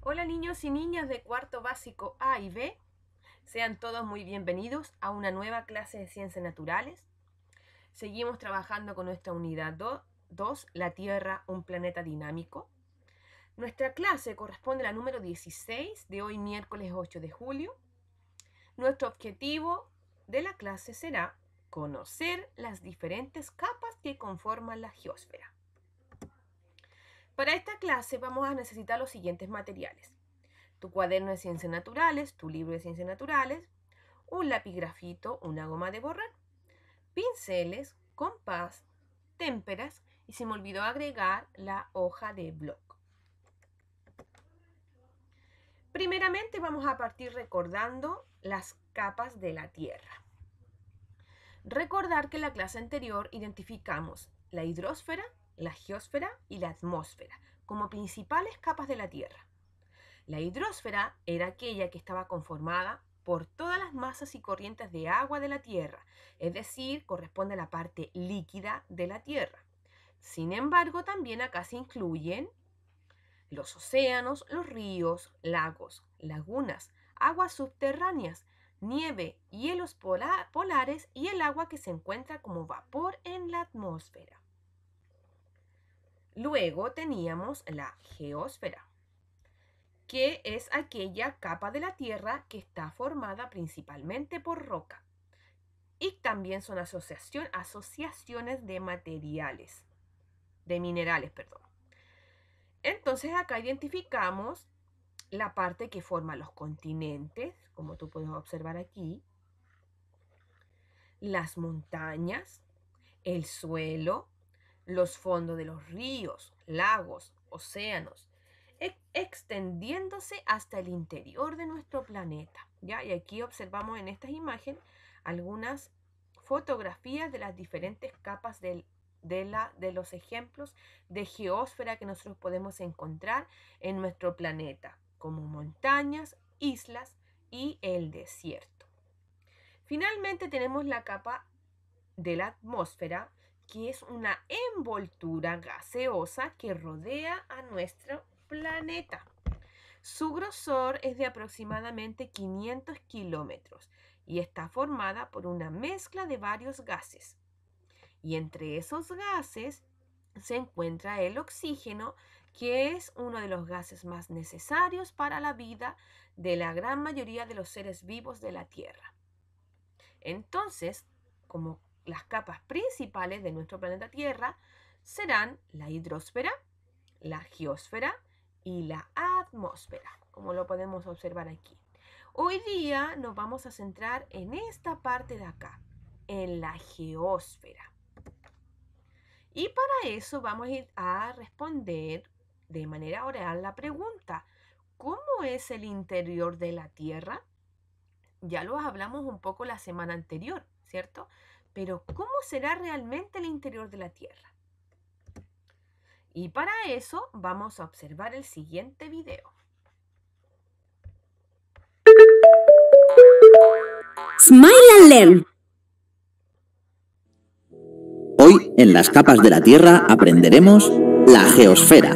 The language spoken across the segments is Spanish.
Hola niños y niñas de cuarto básico A y B. Sean todos muy bienvenidos a una nueva clase de Ciencias Naturales. Seguimos trabajando con nuestra unidad 2, la Tierra, un planeta dinámico. Nuestra clase corresponde a la número 16 de hoy miércoles 8 de julio. Nuestro objetivo de la clase será conocer las diferentes capas que conforman la geósfera. Para esta clase vamos a necesitar los siguientes materiales: tu cuaderno de Ciencias Naturales, tu libro de Ciencias Naturales, un lápiz grafito, una goma de borrar, pinceles, compás, témperas y se me olvidó agregar la hoja de blog. Primeramente vamos a partir recordando las capas de la Tierra. Recordar que en la clase anterior identificamos la hidrosfera, la geósfera y la atmósfera como principales capas de la Tierra. La hidrosfera era aquella que estaba conformada por todas las masas y corrientes de agua de la Tierra, es decir, corresponde a la parte líquida de la Tierra. Sin embargo, también acá se incluyen los océanos, los ríos, lagos, lagunas, aguas subterráneas, nieve, hielos polares y el agua que se encuentra como vapor en la atmósfera. Luego teníamos la geósfera, que es aquella capa de la Tierra que está formada principalmente por roca. Y también son asociaciones de minerales. Entonces acá identificamos la parte que forma los continentes, como tú puedes observar aquí, las montañas, el suelo, los fondos de los ríos, lagos, océanos, extendiéndose hasta el interior de nuestro planeta, ¿ya? Y aquí observamos en estas imágenes algunas fotografías de las diferentes capas de los ejemplos de geósfera que nosotros podemos encontrar en nuestro planeta, como montañas, islas y el desierto. Finalmente tenemos la capa de la atmósfera, que es una envoltura gaseosa que rodea a nuestro planeta. Su grosor es de aproximadamente 500 kilómetros y está formada por una mezcla de varios gases. Y entre esos gases se encuentra el oxígeno, que es uno de los gases más necesarios para la vida de la gran mayoría de los seres vivos de la Tierra. Entonces, como las capas principales de nuestro planeta Tierra serán la hidrosfera, la geósfera y la atmósfera, como lo podemos observar aquí. Hoy día nos vamos a centrar en esta parte de acá, en la geósfera. Y para eso vamos a ir a responder de manera oral la pregunta: ¿cómo es el interior de la Tierra? Ya lo hablamos un poco la semana anterior, ¿cierto? Pero ¿cómo será realmente el interior de la Tierra? Y para eso vamos a observar el siguiente video. Smile and Learn. Hoy, en las capas de la Tierra, aprenderemos la geosfera.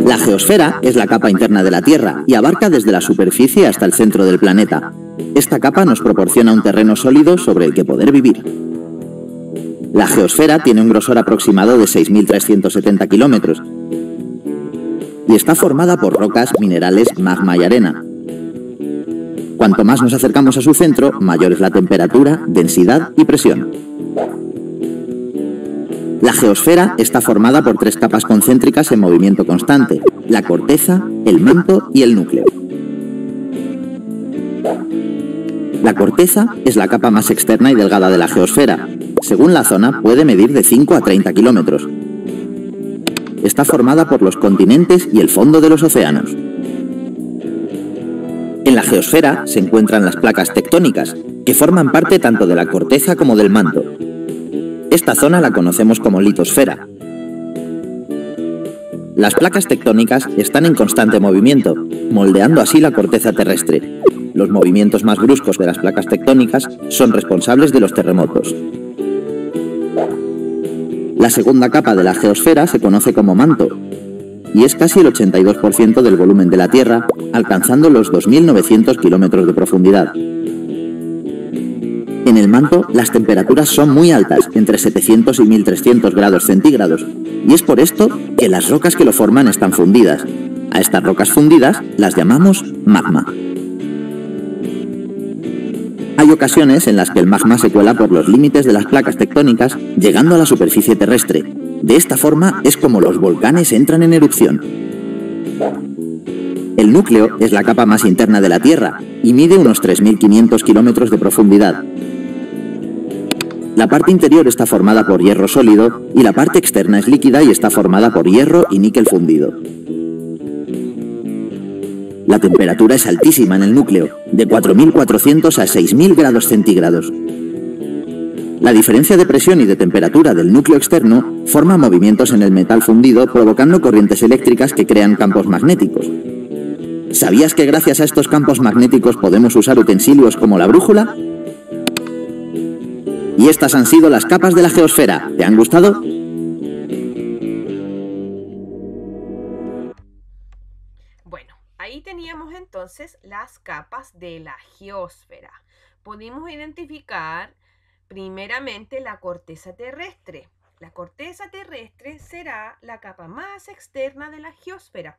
La geosfera es la capa interna de la Tierra y abarca desde la superficie hasta el centro del planeta. Esta capa nos proporciona un terreno sólido sobre el que poder vivir. La geosfera tiene un grosor aproximado de 6.370 kilómetros y está formada por rocas, minerales, magma y arena. Cuanto más nos acercamos a su centro, mayor es la temperatura, densidad y presión. La geosfera está formada por tres capas concéntricas en movimiento constante: la corteza, el manto y el núcleo. La corteza es la capa más externa y delgada de la geosfera. Según la zona, puede medir de 5 a 30 kilómetros. Está formada por los continentes y el fondo de los océanos. En la geosfera se encuentran las placas tectónicas, que forman parte tanto de la corteza como del manto. Esta zona la conocemos como litosfera. Las placas tectónicas están en constante movimiento, moldeando así la corteza terrestre. Los movimientos más bruscos de las placas tectónicas son responsables de los terremotos. La segunda capa de la geosfera se conoce como manto. y es casi el 82% del volumen de la Tierra, alcanzando los 2.900 kilómetros de profundidad. En el manto, las temperaturas son muy altas, entre 700 y 1.300 grados centígrados, y es por esto que las rocas que lo forman están fundidas. A estas rocas fundidas las llamamos magma. Hay ocasiones en las que el magma se cuela por los límites de las placas tectónicas, llegando a la superficie terrestre. De esta forma es como los volcanes entran en erupción. El núcleo es la capa más interna de la Tierra y mide unos 3.500 kilómetros de profundidad. La parte interior está formada por hierro sólido y la parte externa es líquida y está formada por hierro y níquel fundido. La temperatura es altísima en el núcleo, de 4.400 a 6.000 grados centígrados. La diferencia de presión y de temperatura del núcleo externo forma movimientos en el metal fundido, provocando corrientes eléctricas que crean campos magnéticos. ¿Sabías que gracias a estos campos magnéticos podemos usar utensilios como la brújula? Y estas han sido las capas de la geosfera. ¿Te han gustado? Bueno, ahí teníamos entonces las capas de la geósfera. Pudimos identificar primeramente la corteza terrestre. La corteza terrestre será la capa más externa de la geósfera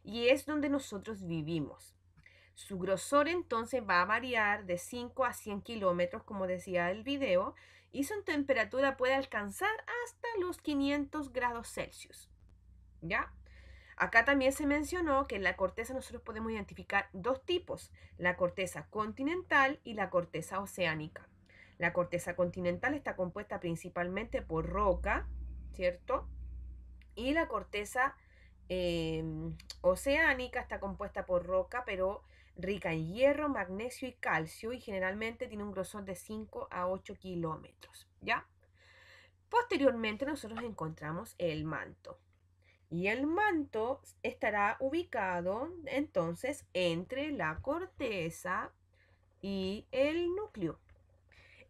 y es donde nosotros vivimos. Su grosor entonces va a variar de 5 a 100 kilómetros, como decía el video, y su temperatura puede alcanzar hasta los 500 grados Celsius. ¿Ya? Acá también se mencionó que en la corteza nosotros podemos identificar dos tipos, la corteza continental y la corteza oceánica. La corteza continental está compuesta principalmente por roca, ¿cierto? Y la corteza oceánica está compuesta por roca, pero rica en hierro, magnesio y calcio, y generalmente tiene un grosor de 5 a 8 kilómetros, ¿ya? Posteriormente nosotros encontramos el manto. Y el manto estará ubicado entonces entre la corteza y el núcleo.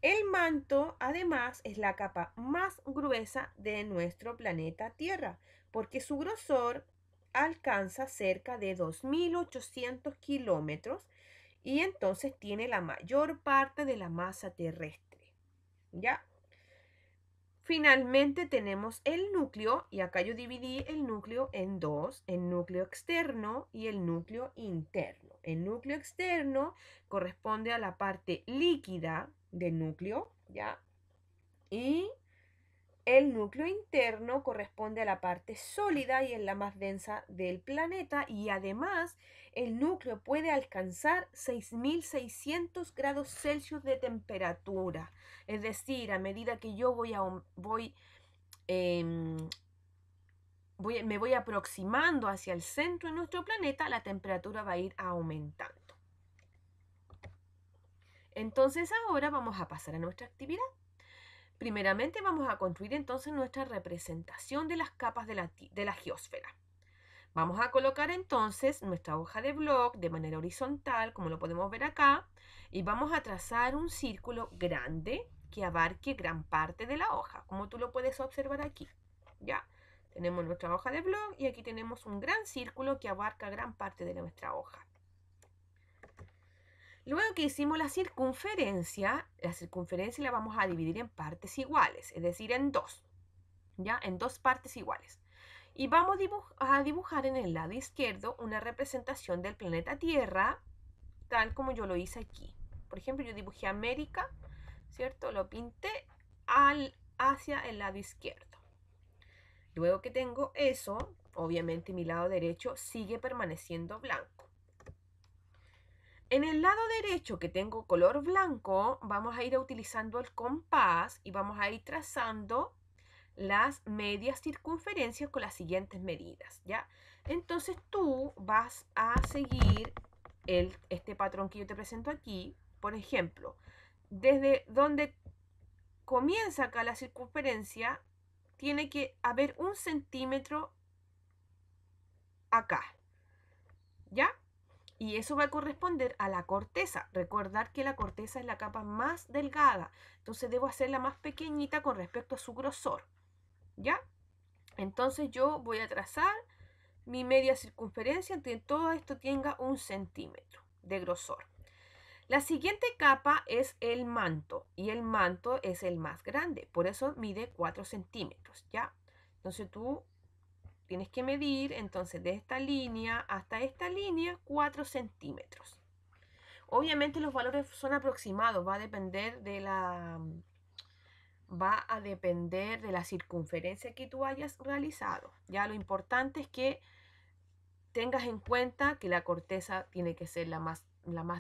El manto además es la capa más gruesa de nuestro planeta Tierra, porque su grosor alcanza cerca de 2.800 kilómetros y entonces tiene la mayor parte de la masa terrestre. ¿Ya? Finalmente tenemos el núcleo, y acá yo dividí el núcleo en dos, el núcleo externo y el núcleo interno. El núcleo externo corresponde a la parte líquida del núcleo, ¿ya? Y el núcleo interno corresponde a la parte sólida y es la más densa del planeta, y además el núcleo puede alcanzar 6.600 grados Celsius de temperatura. Es decir, a medida que yo me voy aproximando hacia el centro de nuestro planeta, la temperatura va a ir aumentando. Entonces ahora vamos a pasar a nuestra actividad. Primeramente vamos a construir entonces nuestra representación de las capas de la geósfera. Vamos a colocar entonces nuestra hoja de blog de manera horizontal, como lo podemos ver acá, y vamos a trazar un círculo grande que abarque gran parte de la hoja, como tú lo puedes observar aquí. Ya, tenemos nuestra hoja de blog y aquí tenemos un gran círculo que abarca gran parte de nuestra hoja. Luego que hicimos la circunferencia la vamos a dividir en partes iguales, es decir, en dos, ¿ya? En dos partes iguales. Y vamos a dibujar en el lado izquierdo una representación del planeta Tierra, tal como yo lo hice aquí. Por ejemplo, yo dibujé América, ¿cierto? Lo pinté hacia el lado izquierdo. Luego que tengo eso, obviamente mi lado derecho sigue permaneciendo blanco. En el lado derecho, que tengo color blanco, vamos a ir utilizando el compás y vamos a ir trazando las medias circunferencias con las siguientes medidas, ¿ya? Entonces tú vas a seguir este patrón que yo te presento aquí. Por ejemplo, desde donde comienza acá la circunferencia, tiene que haber 1 centímetro acá, ¿ya? Y eso va a corresponder a la corteza. Recordar que la corteza es la capa más delgada. Entonces debo hacerla más pequeñita con respecto a su grosor. ¿Ya? Entonces yo voy a trazar mi media circunferencia, que todo esto tenga 1 centímetro de grosor. La siguiente capa es el manto, y el manto es el más grande, por eso mide 4 centímetros, ¿ya? Entonces tú tienes que medir, entonces, de esta línea hasta esta línea, 4 centímetros. Obviamente los valores son aproximados, va a depender de la circunferencia que tú hayas realizado. Ya lo importante es que tengas en cuenta que la corteza tiene que ser la más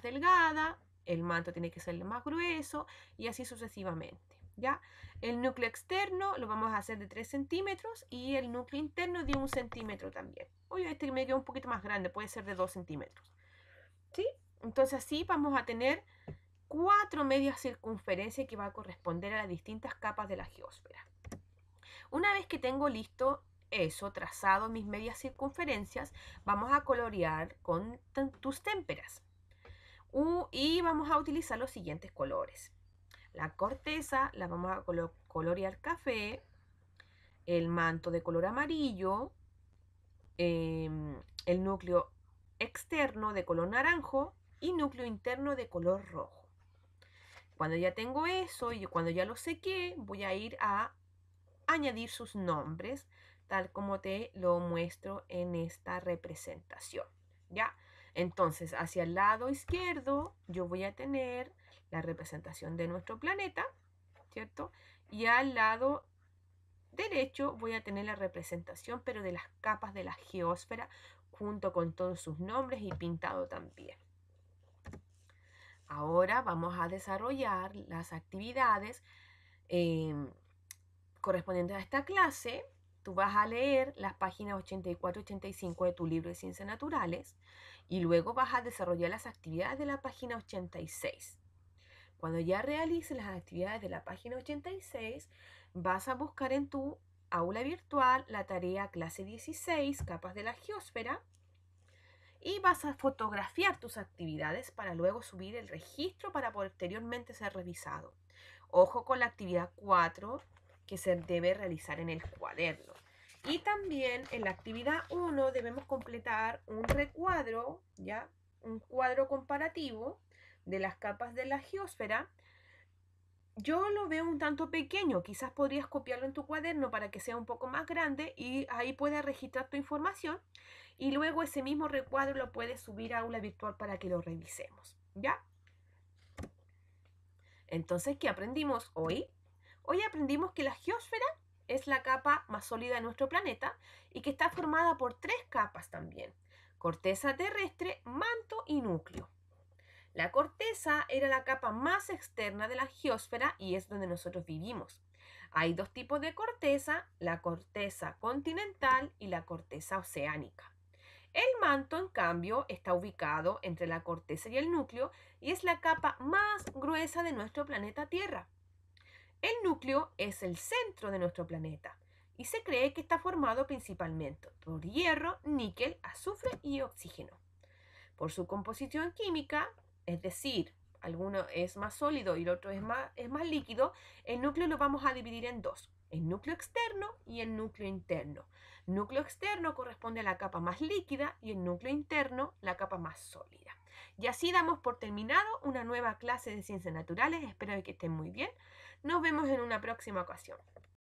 delgada, el manto tiene que ser el más grueso y así sucesivamente. ¿Ya? El núcleo externo lo vamos a hacer de 3 centímetros y el núcleo interno de 1 centímetro también. Oye, este me quedó un poquito más grande, puede ser de 2 centímetros. ¿Sí? Entonces así vamos a tener 4 medias circunferencias que va a corresponder a las distintas capas de la geósfera. Una vez que tengo listo eso, trazado mis medias circunferencias, vamos a colorear con tus témperas. Y vamos a utilizar los siguientes colores. La corteza la vamos a colorear café, el manto de color amarillo, el núcleo externo de color naranjo y núcleo interno de color rojo. Cuando ya tengo eso y cuando ya lo sequé, voy a ir a añadir sus nombres, tal como te lo muestro en esta representación. ¿Ya? Entonces, hacia el lado izquierdo, yo voy a tener la representación de nuestro planeta, ¿cierto? Y al lado derecho voy a tener la representación, pero de las capas de la geósfera, junto con todos sus nombres y pintado también. Ahora vamos a desarrollar las actividades correspondientes a esta clase. Tú vas a leer las páginas 84 y 85 de tu libro de Ciencias Naturales y luego vas a desarrollar las actividades de la página 86. Cuando ya realices las actividades de la página 86, vas a buscar en tu aula virtual la tarea clase 16, capas de la geósfera, y vas a fotografiar tus actividades para luego subir el registro para posteriormente ser revisado. Ojo con la actividad 4 que se debe realizar en el cuaderno. Y también en la actividad 1 debemos completar un recuadro, ¿ya? Un cuadro comparativo de las capas de la geósfera. Yo lo veo un tanto pequeño, quizás podrías copiarlo en tu cuaderno para que sea un poco más grande y ahí puedes registrar tu información y luego ese mismo recuadro lo puedes subir a aula virtual para que lo revisemos, ¿ya? Entonces, ¿qué aprendimos hoy? Hoy aprendimos que la geósfera es la capa más sólida de nuestro planeta y que está formada por 3 capas también: corteza terrestre, manto y núcleo. La corteza era la capa más externa de la geósfera y es donde nosotros vivimos. Hay 2 tipos de corteza, la corteza continental y la corteza oceánica. El manto, en cambio, está ubicado entre la corteza y el núcleo y es la capa más gruesa de nuestro planeta Tierra. El núcleo es el centro de nuestro planeta y se cree que está formado principalmente por hierro, níquel, azufre y oxígeno. Por su composición química, es decir, alguno es más sólido y el otro es más líquido, el núcleo lo vamos a dividir en 2, el núcleo externo y el núcleo interno. El núcleo externo corresponde a la capa más líquida y el núcleo interno la capa más sólida. Y así damos por terminado una nueva clase de Ciencias Naturales. Espero que estén muy bien. Nos vemos en una próxima ocasión.